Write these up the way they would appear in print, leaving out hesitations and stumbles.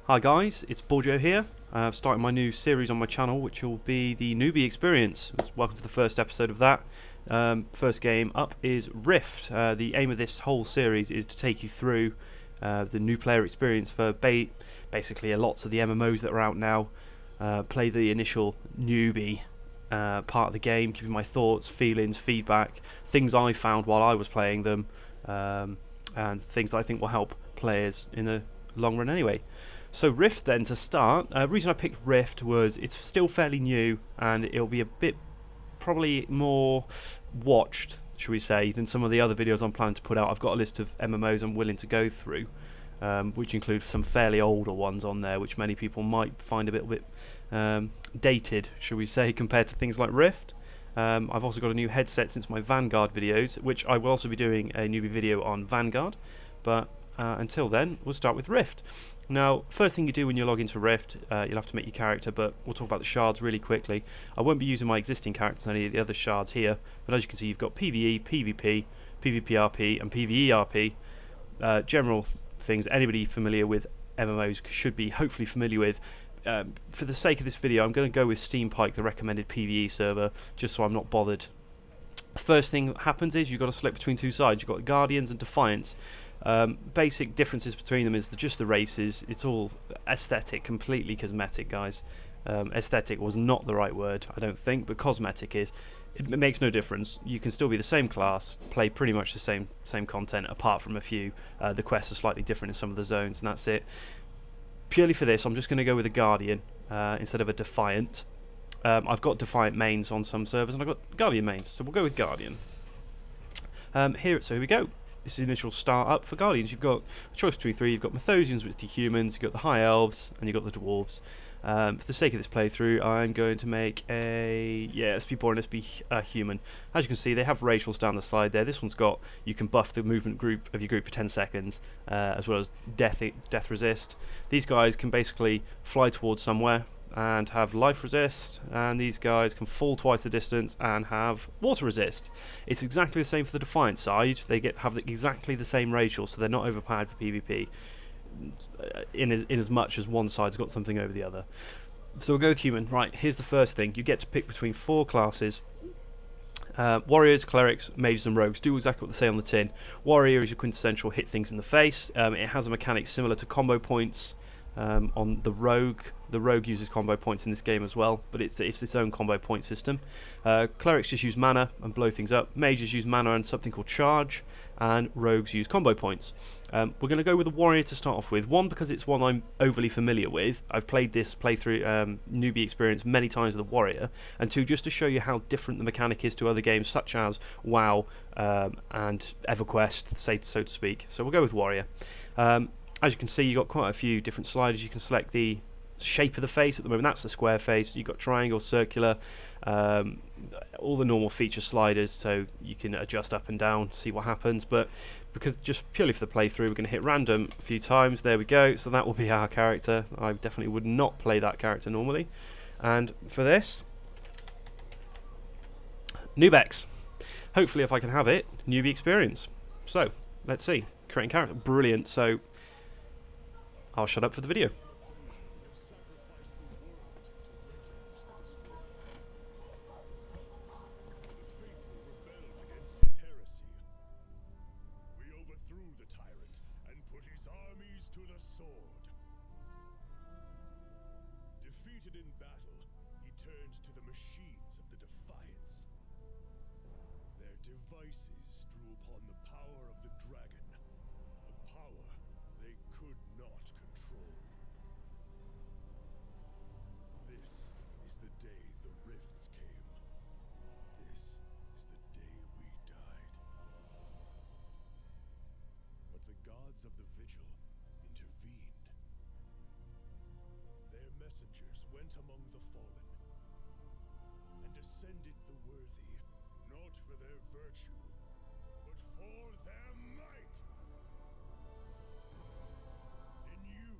Hi guys, it's Borjo here. I've started my new series on my channel, which will be the Newbie Experience. Welcome to the first episode of that. First game up is Rift. The aim of this whole series is to take you through the new player experience for basically lots of the MMOs that are out now. Play the initial newbie part of the game, give you my thoughts, feelings, feedback, things I found while I was playing them, and things that I think will help players in the long run anyway. So Rift then to start. The reason I picked Rift was it's still fairly new and it'll be a bit probably more watched, should we say, than some of the other videos I'm planning to put out. I've got a list of MMOs I'm willing to go through, which include some fairly older ones on there, which many people might find a little bit dated, should we say, compared to things like Rift. I've also got a new headset since my Vanguard videos, which I will also be doing a newbie video on Vanguard, but until then we'll start with Rift. Now, first thing you do when you log into Rift, you'll have to make your character, but we'll talk about the shards really quickly. I won't be using my existing characters on any of the other shards here, but as you can see you've got PvE, PvP, PvPRP and PvERP. General things anybody familiar with MMOs should be hopefully familiar with. For the sake of this video I'm going to go with Steampike, the recommended PvE server, just so I'm not bothered. First thing that happens is you've got to select between two sides. You've got Guardians and Defiants. Basic differences between them is just the races. It's all aesthetic, completely cosmetic, guys. Aesthetic was not the right word, I don't think, but cosmetic is. It makes no difference. You can still be the same class, play pretty much the same content, apart from a few. The quests are slightly different in some of the zones, and that's it. Purely for this, I'm just going to go with a Guardian instead of a Defiant. I've got Defiant mains on some servers, and I've got Guardian mains, so we'll go with Guardian. So here we go. This is the initial start up for Guardians. You've got a choice between three. You've got Mythosians, which are humans, you've got the High Elves, and you've got the Dwarves. For the sake of this playthrough, I'm going to make let's be boring, let's be a human. As you can see, they have racials down the side there. This one's got, you can buff the movement group of your group for 10 seconds, as well as death resist. These guys can basically fly towards somewhere and have life resist, and these guys can fall twice the distance and have water resist. It's exactly the same for the Defiant side. They have exactly the same racial, so they're not overpowered for PvP, in as much as one side's got something over the other. So we'll go with human. Right, here's the first thing. You get to pick between four classes. Warriors, clerics, mages and rogues. Do exactly what they say on the tin. Warrior is your quintessential hit things in the face. It has a mechanic similar to combo points on the rogue. The rogue uses combo points in this game as well, but it's its own combo point system. Clerics just use mana and blow things up. Mages use mana and something called charge, and rogues use combo points. We're going to go with the warrior to start off with. One, because it's one I'm overly familiar with. I've played this playthrough newbie experience many times with the warrior, and two, just to show you how different the mechanic is to other games such as WoW and EverQuest, so to speak. So we'll go with warrior. As you can see, you've got quite a few different sliders. You can select the shape of the face. At the moment that's the square face. You've got triangle, circular, all the normal feature sliders, so you can adjust up and down, see what happens. But because just purely for the playthrough, we're going to hit random a few times. There we go. So that will be our character. I definitely would not play that character normally. And for this, Newbex. Hopefully, if I can have it, newbie experience. So let's see. Creating character, brilliant. So I'll shut up for the video. Defeated in battle, he turns to the machines of the Defiants. Their devices drew upon the power of the dragon, a power they could not control. This is the day the rifts came. This is the day we died. But the gods of the vigil intervened. Their messengers went among the fallen, and ascended the worthy, not for their virtue, but for their might. In you,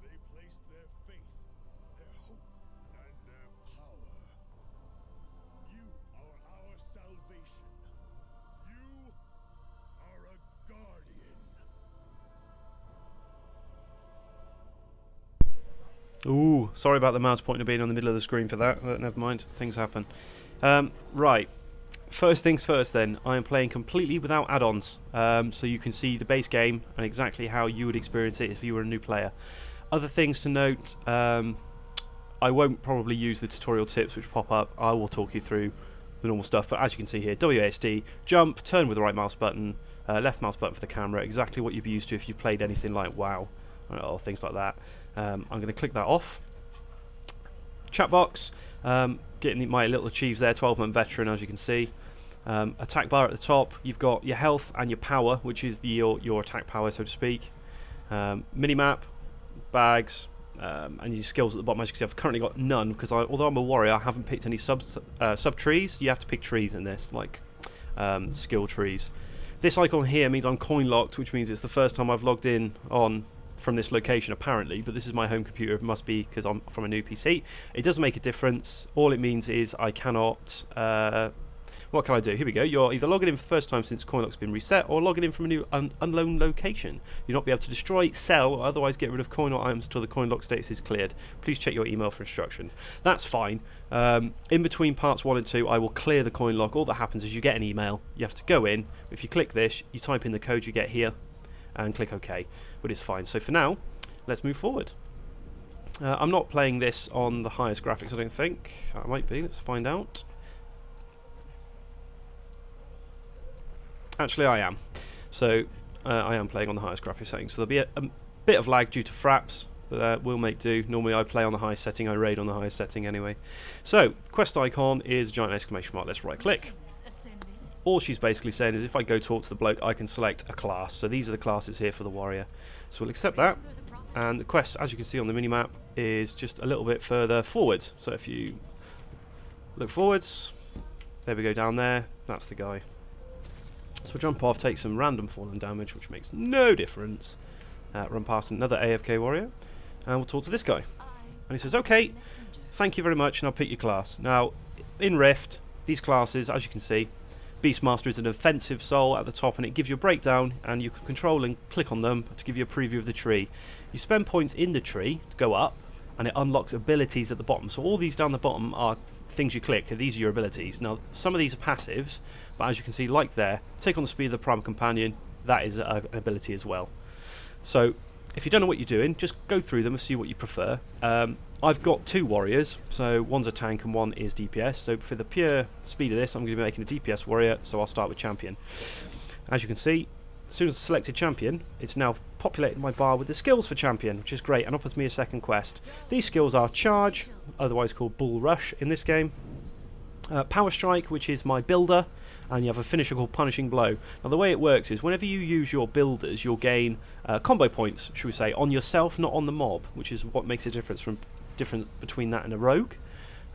they placed their faith, their hope, and their power. You are our salvation. You are a guardian. Ooh, sorry about the mouse pointer being on the middle of the screen for that, but never mind, things happen. Right, first things first then, I am playing completely without add-ons, so you can see the base game and exactly how you would experience it if you were a new player. Other things to note, I won't probably use the tutorial tips which pop up. I will talk you through the normal stuff, but as you can see here, WASD, jump, turn with the right mouse button, left mouse button for the camera, exactly what you'd be used to if you've played anything like WoW or things like that. I'm going to click that off. Chat box, getting my little achieves there, 12-month veteran as you can see. Attack bar at the top, you've got your health and your power, which is your attack power, so to speak. Minimap, bags, and your skills at the bottom. As you can see, I've currently got none because although I'm a warrior, I haven't picked any sub trees. You have to pick trees in this, like skill trees. This icon here means I'm coin locked, which means it's the first time I've logged in on from this location apparently, but this is my home computer. It must be because I'm from a new PC. It doesn't make a difference. All it means is I cannot what can I do? Here we go. You're either logging in for the first time since CoinLock's been reset, or logging in from a new unknown location. You'll not be able to destroy, sell, or otherwise get rid of CoinLock items until the CoinLock status is cleared. Please check your email for instructions. That's fine. In between parts 1 and 2, I will clear the CoinLock. All that happens is you get an email. You have to go in. If you click this, you type in the code you get here, and click OK. But it's fine. So for now, let's move forward. I'm not playing this on the highest graphics, I don't think. I might be. Let's find out. Actually, I am. So I am playing on the highest graphics setting. So there'll be a bit of lag due to fraps, but we'll make do. Normally I play on the highest setting. I raid on the highest setting anyway. So quest icon is a giant exclamation mark. Let's right click. All she's basically saying is if I go talk to the bloke, I can select a class. So these are the classes here for the warrior. So we'll accept that. And the quest, as you can see on the minimap, is just a little bit further forwards. So if you look forwards, there we go down there. That's the guy. So we'll jump off, take some random fallen damage, which makes no difference. Run past another AFK warrior, and we'll talk to this guy. And he says, okay, thank you very much, and I'll pick your class. Now, in Rift, these classes, as you can see, Beastmaster is an offensive soul at the top, and it gives you a breakdown, and you can control and click on them to give you a preview of the tree. You spend points in the tree to go up, and it unlocks abilities at the bottom. So all these down the bottom are things you click, and these are your abilities. Now, some of these are passives, but as you can see, like there, take on the speed of the Primal Companion, that is an ability as well. So, if you don't know what you're doing, just go through them and see what you prefer. I've got 2 warriors, so one's a tank and one is DPS. So for the pure speed of this, I'm going to be making a DPS warrior, so I'll start with champion. As you can see, as soon as I selected champion, it's now populated my bar with the skills for champion, which is great, and offers me a second quest. These skills are charge, otherwise called bull rush in this game, power strike, which is my builder, and you have a finisher called punishing blow. Now the way it works is whenever you use your builders, you'll gain combo points, should we say, on yourself, not on the mob, which is what makes a difference between that and a rogue.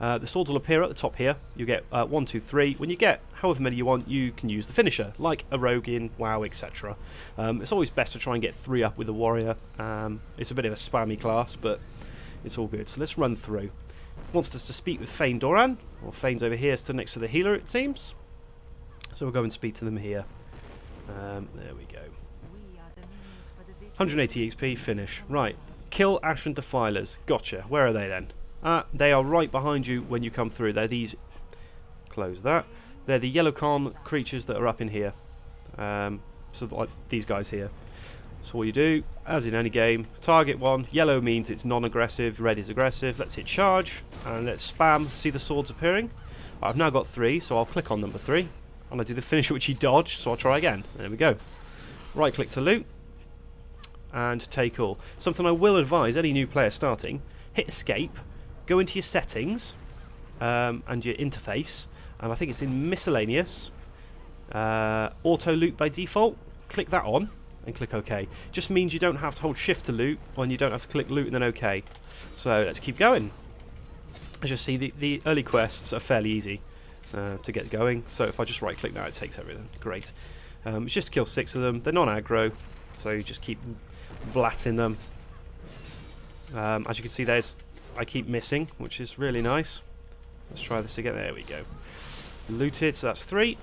The swords will appear at the top here. You get 1, 2, 3. When you get however many you want, you can use the finisher, like a rogue in WoW, etc. It's always best to try and get 3 up with a warrior. It's a bit of a spammy class, but it's all good. So let's run through. Wants us to speak with Fane Doran, or Fane's over here, stood next to the healer, it seems. So we'll go and speak to them here. There we go. 180 XP, finish. Right. Kill Ashen Defilers. Gotcha. Where are they then? They are right behind you when you come through. They're these... Close that. They're the yellow con creatures that are up in here. So like these guys here. So what you do, as in any game, target one. Yellow means it's non-aggressive, red is aggressive. Let's hit charge, and let's spam. See the swords appearing? I've now got 3, so I'll click on number 3. And I do the finisher which he dodged, so I'll try again. There we go. Right click to loot. And take all. Something I will advise any new player starting, hit escape, go into your settings, and your interface, and I think it's in miscellaneous, auto loot by default, click that on, and click OK. Just means you don't have to hold shift to loot, and you don't have to click loot and then OK. So let's keep going. As you see, the early quests are fairly easy to get going, so if I just right click now it takes everything. Great. It's just to kill 6 of them. They're non-aggro, so you just keep blatting them. As you can see, I keep missing, which is really nice. Let's try this again. There we go. Looted, so that's 3.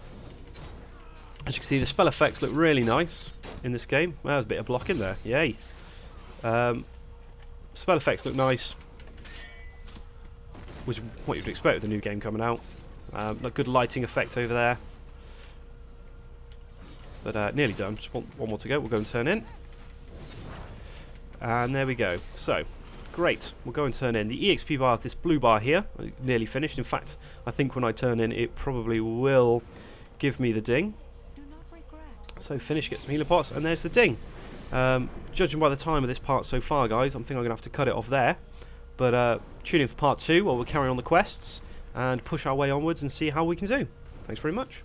As you can see, the spell effects look really nice in this game. Well, there's a bit of block in there. Yay. Spell effects look nice. was what you'd expect with a new game coming out. A good lighting effect over there. But nearly done. Just one more to go. We'll go and turn in. And there we go. So, great. We'll go and turn in. The EXP bar is this blue bar here. Nearly finished. In fact, I think when I turn in, it probably will give me the ding. So finish, get some healer pots, and there's the ding. Judging by the time of this part so far, guys, I'm thinking I'm going to have to cut it off there. But tune in for part 2, where we'll carry on the quests and push our way onwards and see how we can do. Thanks very much.